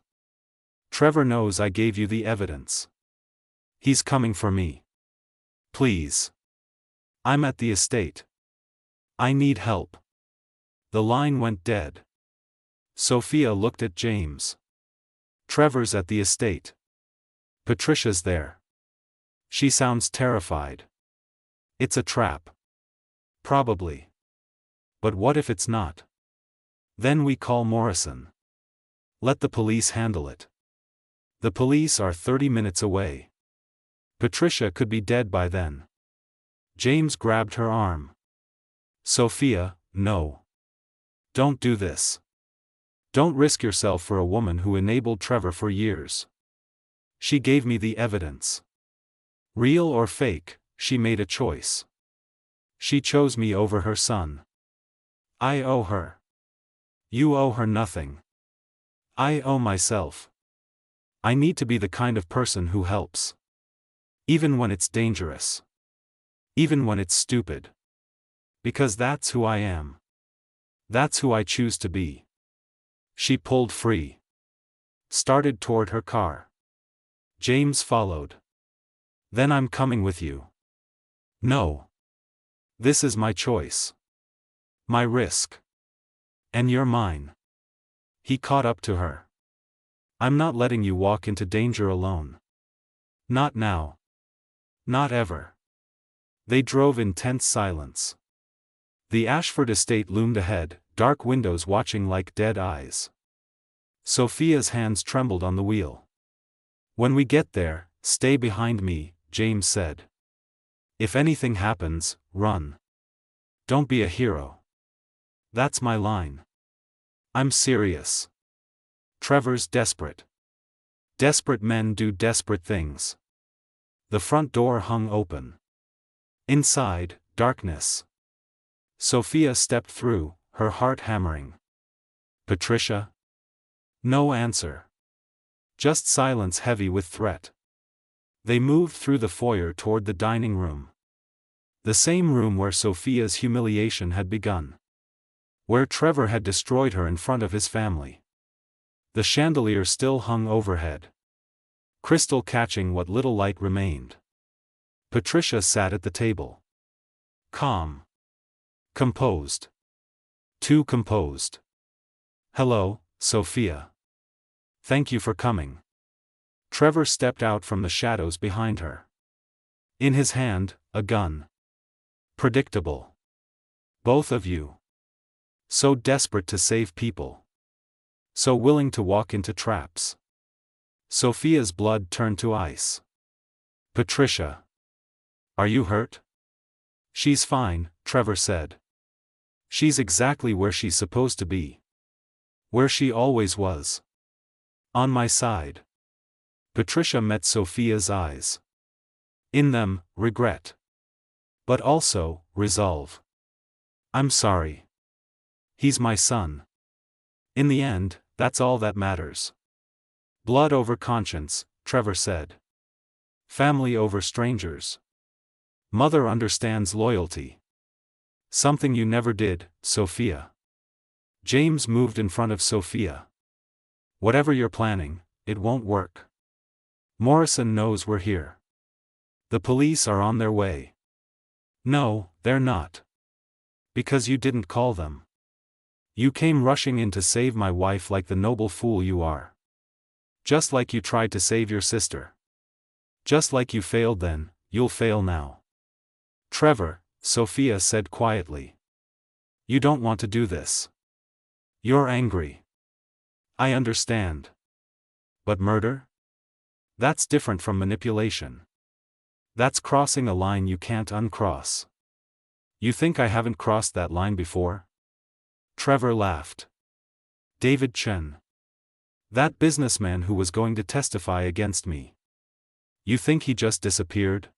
Trevor knows I gave you the evidence. He's coming for me. Please. I'm at the estate. I need help. The line went dead. Sophia looked at James. Trevor's at the estate. Patricia's there. She sounds terrified. It's a trap. Probably. But what if it's not? Then we call Morrison. Let the police handle it. The police are 30 minutes away. Patricia could be dead by then. James grabbed her arm. Sophia, no. Don't do this. Don't risk yourself for a woman who enabled Trevor for years. She gave me the evidence. Real or fake, she made a choice. She chose me over her son. I owe her. You owe her nothing. I owe myself. I need to be the kind of person who helps. Even when it's dangerous. Even when it's stupid. Because that's who I am. That's who I choose to be. She pulled free. Started toward her car. James followed. Then I'm coming with you. No. This is my choice. My risk. And you're mine. He caught up to her. I'm not letting you walk into danger alone. Not now. Not ever. They drove in tense silence. The Ashford estate loomed ahead, dark windows watching like dead eyes. Sophia's hands trembled on the wheel. When we get there, stay behind me, James said. If anything happens, run. Don't be a hero. That's my line. I'm serious. Trevor's desperate. Desperate men do desperate things. The front door hung open. Inside, darkness. Sophia stepped through, her heart hammering. Patricia? No answer. Just silence heavy with threat. They moved through the foyer toward the dining room. The same room where Sophia's humiliation had begun. Where Trevor had destroyed her in front of his family. The chandelier still hung overhead. Crystal catching what little light remained. Patricia sat at the table. Calm. Composed. Too composed. Hello, Sophia. Thank you for coming. Trevor stepped out from the shadows behind her. In his hand, a gun. Predictable. Both of you. So desperate to save people. So willing to walk into traps. Sophia's blood turned to ice. Patricia. Are you hurt? She's fine, Trevor said. She's exactly where she's supposed to be. Where she always was. On my side. Patricia met Sophia's eyes. In them, regret. But also, resolve. I'm sorry. He's my son. In the end, that's all that matters. Blood over conscience, Trevor said. Family over strangers. Mother understands loyalty. Something you never did, Sophia. James moved in front of Sophia. Whatever you're planning, it won't work. Morrison knows we're here. The police are on their way. No, they're not. Because you didn't call them. You came rushing in to save my wife like the noble fool you are. Just like you tried to save your sister. Just like you failed then, you'll fail now. Trevor, Sophia said quietly. You don't want to do this. You're angry. I understand. But murder? That's different from manipulation. That's crossing a line you can't uncross. You think I haven't crossed that line before? Trevor laughed. David Chen. That businessman who was going to testify against me. You think he just disappeared?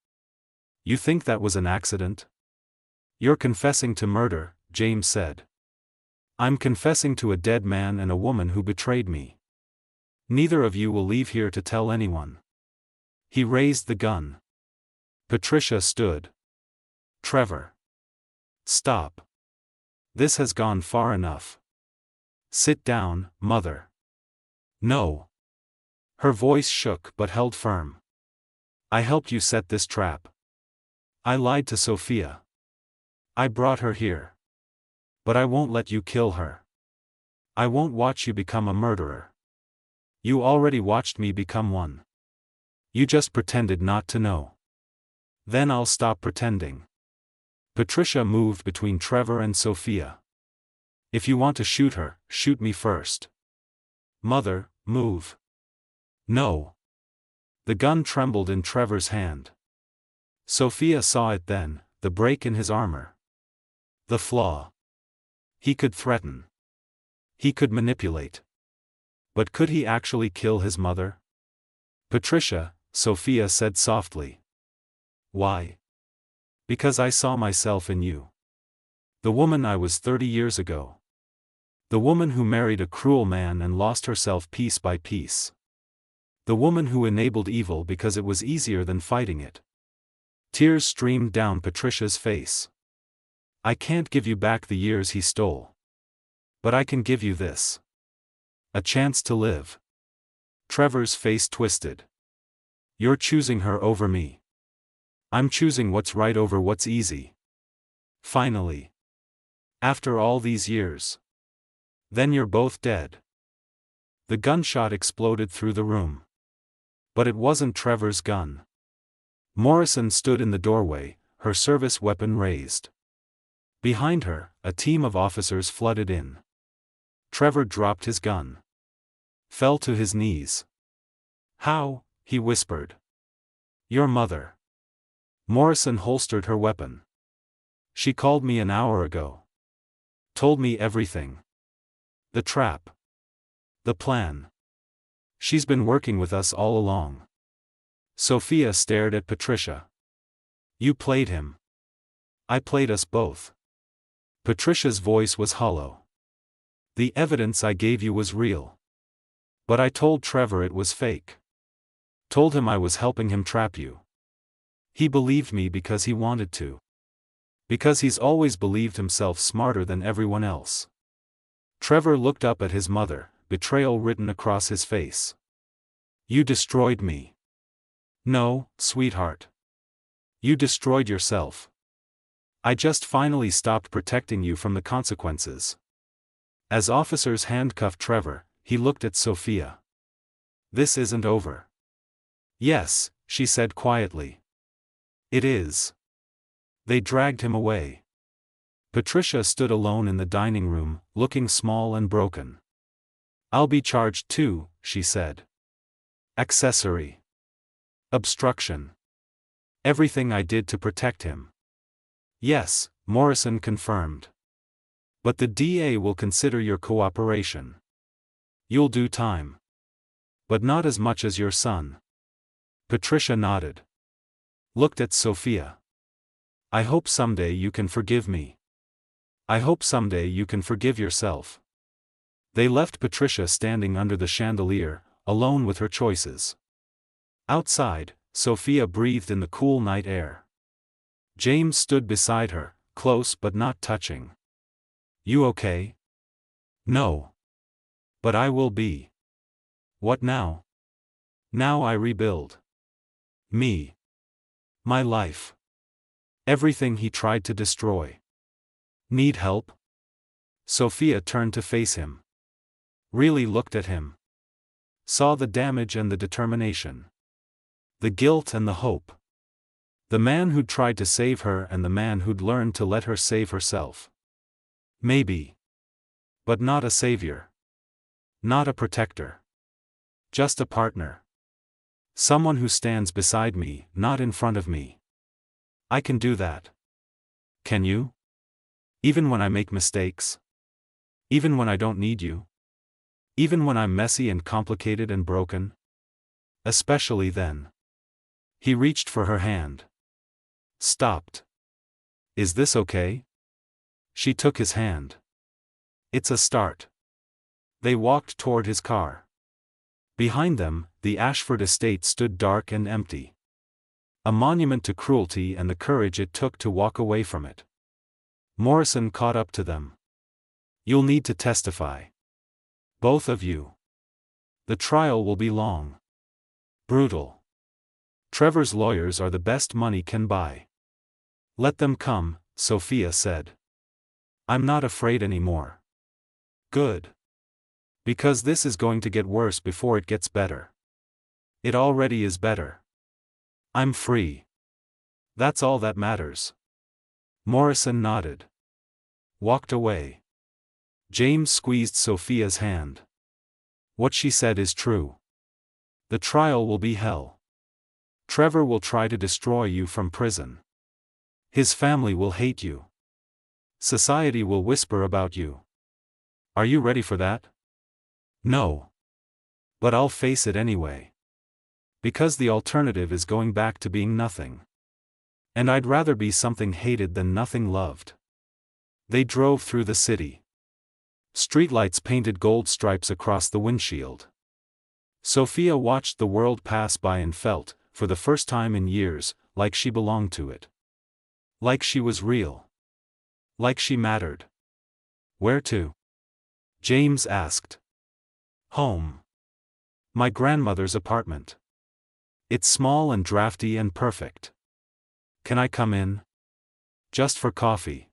You think that was an accident? You're confessing to murder, James said. I'm confessing to a dead man and a woman who betrayed me. Neither of you will leave here to tell anyone. He raised the gun. Patricia stood. Trevor. Stop. This has gone far enough. Sit down, Mother. No. Her voice shook but held firm. I helped you set this trap. I lied to Sophia. I brought her here. But I won't let you kill her. I won't watch you become a murderer. You already watched me become one. You just pretended not to know. Then I'll stop pretending. Patricia moved between Trevor and Sophia. If you want to shoot her, shoot me first. Mother, move. No. The gun trembled in Trevor's hand. Sophia saw it then, the break in his armor. The flaw. He could threaten. He could manipulate. But could he actually kill his mother? Patricia, Sophia said softly. Why? Because I saw myself in you. The woman I was 30 years ago. The woman who married a cruel man and lost herself piece by piece. The woman who enabled evil because it was easier than fighting it. Tears streamed down Patricia's face. I can't give you back the years he stole. But I can give you this. A chance to live. Trevor's face twisted. You're choosing her over me. I'm choosing what's right over what's easy. Finally. After all these years. Then you're both dead. The gunshot exploded through the room. But it wasn't Trevor's gun. Morrison stood in the doorway, her service weapon raised. Behind her, a team of officers flooded in. Trevor dropped his gun. Fell to his knees. "How?" he whispered. "Your mother." Morrison holstered her weapon. "She called me an hour ago. Told me everything. The trap. The plan. She's been working with us all along." Sophia stared at Patricia. "You played him. I played us both." Patricia's voice was hollow. "The evidence I gave you was real. But I told Trevor it was fake. Told him I was helping him trap you. He believed me because he wanted to. Because he's always believed himself smarter than everyone else." Trevor looked up at his mother, betrayal written across his face. "You destroyed me." "No, sweetheart. You destroyed yourself. I just finally stopped protecting you from the consequences." As officers handcuffed Trevor, he looked at Sophia. "This isn't over." "Yes," she said quietly. "It is." They dragged him away. Patricia stood alone in the dining room, looking small and broken. "I'll be charged too," she said. "Accessory. Obstruction. Everything I did to protect him." "Yes," Morrison confirmed. "But the DA will consider your cooperation. You'll do time. But not as much as your son." Patricia nodded. Looked at Sophia. "I hope someday you can forgive me. I hope someday you can forgive yourself." They left Patricia standing under the chandelier, alone with her choices. Outside, Sophia breathed in the cool night air. James stood beside her, close but not touching. "You okay?" "No. But I will be." "What now?" "Now I rebuild. Me. My life. Everything he tried to destroy." "Need help?" Sophia turned to face him. Really looked at him. Saw the damage and the determination. The guilt and the hope. The man who'd tried to save her and the man who'd learned to let her save herself. Maybe. But not a savior. Not a protector. Just a partner. Someone who stands beside me, not in front of me. I can do that. Can you? Even when I make mistakes? Even when I don't need you? Even when I'm messy and complicated and broken? Especially then. He reached for her hand. Stopped. "Is this okay?" She took his hand. "It's a start." They walked toward his car. Behind them, the Ashford estate stood dark and empty. A monument to cruelty and the courage it took to walk away from it. Morrison caught up to them. "You'll need to testify. Both of you. The trial will be long. Brutal. Trevor's lawyers are the best money can buy." "Let them come," Sophia said. "I'm not afraid anymore." "Good. Because this is going to get worse before it gets better. It already is better. I'm free. That's all that matters." Morrison nodded. Walked away. James squeezed Sophia's hand. "What she said is true. The trial will be hell. Trevor will try to destroy you from prison. His family will hate you. Society will whisper about you. Are you ready for that?" "No. But I'll face it anyway. Because the alternative is going back to being nothing. And I'd rather be something hated than nothing loved." They drove through the city. Streetlights painted gold stripes across the windshield. Sophia watched the world pass by and felt, for the first time in years, like she belonged to it. Like she was real. Like she mattered. "Where to?" James asked. "Home. My grandmother's apartment. It's small and drafty and perfect. Can I come in? Just for coffee.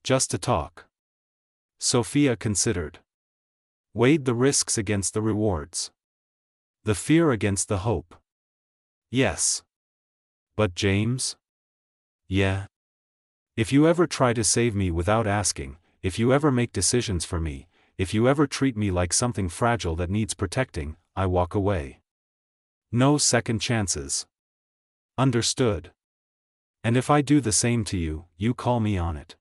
Just to talk." Sophia considered. Weighed the risks against the rewards. The fear against the hope. Yes. But James? Yeah. If you ever try to save me without asking, if you ever make decisions for me, if you ever treat me like something fragile that needs protecting, I walk away. No second chances. Understood. And if I do the same to you, you call me on it.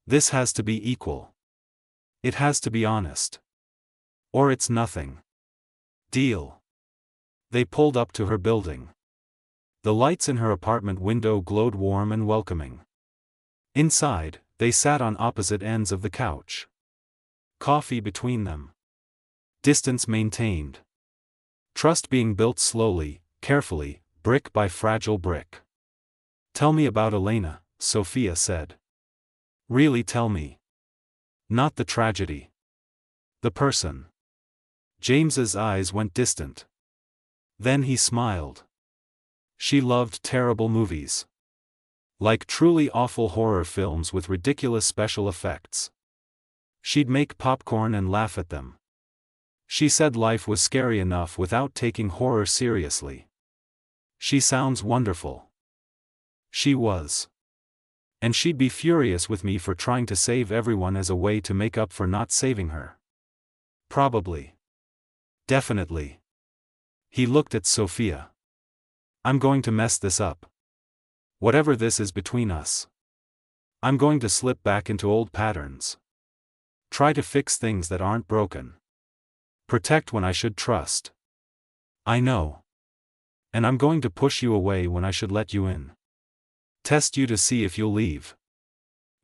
This has to be equal. It has to be honest. Or it's nothing. Deal. They pulled up to her building. The lights in her apartment window glowed warm and welcoming. Inside, they sat on opposite ends of the couch. Coffee between them. Distance maintained. Trust being built slowly, carefully, brick by fragile brick. Tell me about Elena, Sophia said. Really tell me. Not the tragedy. The person. James's eyes went distant. Then he smiled. She loved terrible movies. Like truly awful horror films with ridiculous special effects. She'd make popcorn and laugh at them. She said life was scary enough without taking horror seriously. She sounds wonderful. She was. And she'd be furious with me for trying to save everyone as a way to make up for not saving her. Probably. Definitely. He looked at Sophia. I'm going to mess this up. Whatever this is between us. I'm going to slip back into old patterns. Try to fix things that aren't broken. Protect when I should trust. I know. And I'm going to push you away when I should let you in. Test you to see if you'll leave.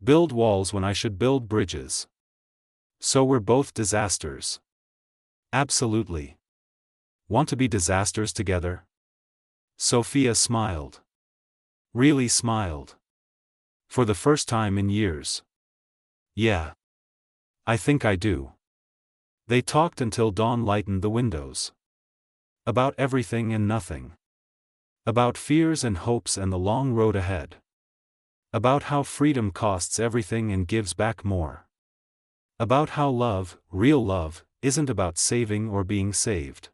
Build walls when I should build bridges. So we're both disasters. Absolutely. Want to be disasters together? Sophia smiled. Really smiled. For the first time in years. Yeah. I think I do. They talked until dawn lightened the windows. About everything and nothing. About fears and hopes and the long road ahead. About how freedom costs everything and gives back more. About how love, real love, isn't about saving or being saved.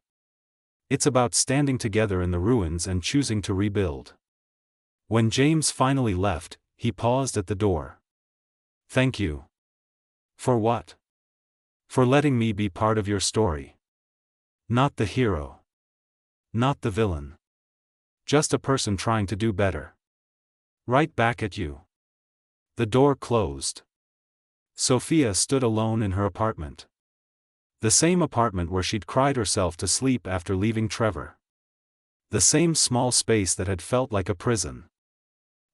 It's about standing together in the ruins and choosing to rebuild. When James finally left, he paused at the door. Thank you. For what? For letting me be part of your story. Not the hero. Not the villain. Just a person trying to do better. Right back at you. The door closed. Sophia stood alone in her apartment. The same apartment where she'd cried herself to sleep after leaving Trevor. The same small space that had felt like a prison.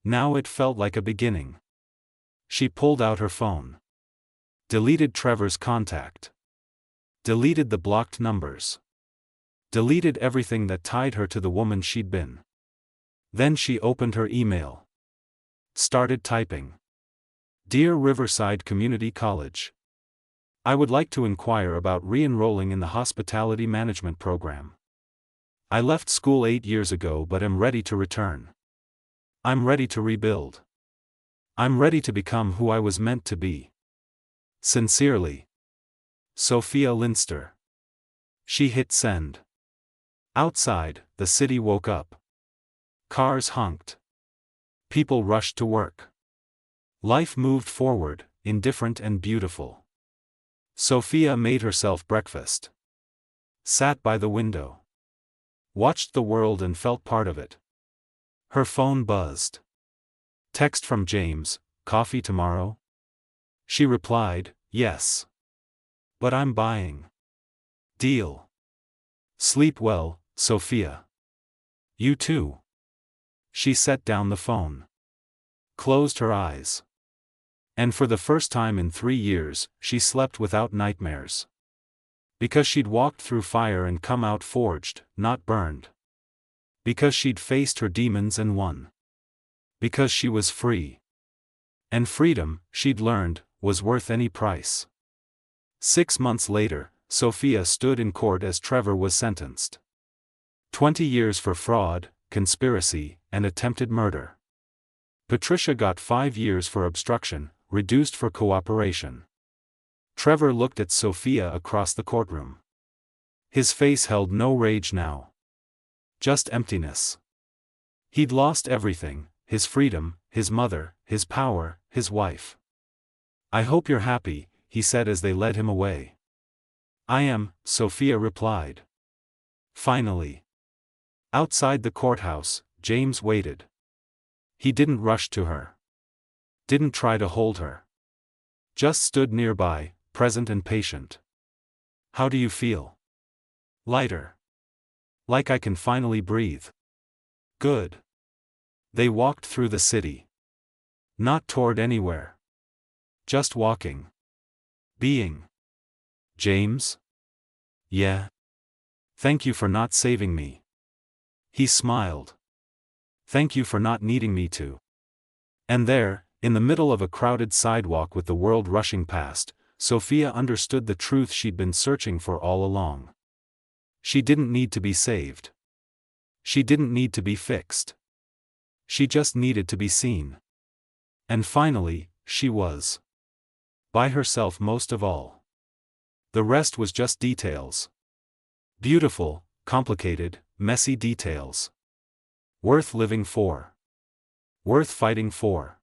Now it felt like a beginning. She pulled out her phone. Deleted Trevor's contact. Deleted the blocked numbers. Deleted everything that tied her to the woman she'd been. Then she opened her email. Started typing. Dear Riverside Community College. I would like to inquire about re-enrolling in the hospitality management program. I left school 8 years ago but am ready to return. I'm ready to rebuild. I'm ready to become who I was meant to be. Sincerely. Sophia Linster. She hit send. Outside, the city woke up. Cars honked. People rushed to work. Life moved forward, indifferent and beautiful. Sophia made herself breakfast. Sat by the window. Watched the world and felt part of it. Her phone buzzed. Text from James, coffee tomorrow? She replied, yes. But I'm buying. Deal. Sleep well, Sophia. You too. She set down the phone. Closed her eyes. And for the first time in 3 years, she slept without nightmares. Because she'd walked through fire and come out forged, not burned. Because she'd faced her demons and won. Because she was free. And freedom, she'd learned, was worth any price. 6 months later, Sophia stood in court as Trevor was sentenced. 20 years for fraud, conspiracy, and attempted murder. Patricia got 5 years for obstruction, reduced for cooperation. Trevor looked at Sophia across the courtroom. His face held no rage now. Just emptiness. He'd lost everything, his freedom, his mother, his power, his wife. "I hope you're happy," he said as they led him away. "I am," Sophia replied. Finally. Outside the courthouse, James waited. He didn't rush to her. Didn't try to hold her. Just stood nearby, present and patient. "How do you feel?" "Lighter. Like I can finally breathe." "Good." They walked through the city. Not toward anywhere. Just walking. Being. "James?" "Yeah. Thank you for not saving me." He smiled. "Thank you for not needing me to." And there, in the middle of a crowded sidewalk with the world rushing past, Sophia understood the truth she'd been searching for all along. She didn't need to be saved. She didn't need to be fixed. She just needed to be seen. And finally, she was. By herself most of all. The rest was just details. Beautiful, complicated, messy details. Worth living for. Worth fighting for.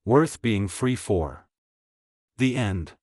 Worth being free for. The end.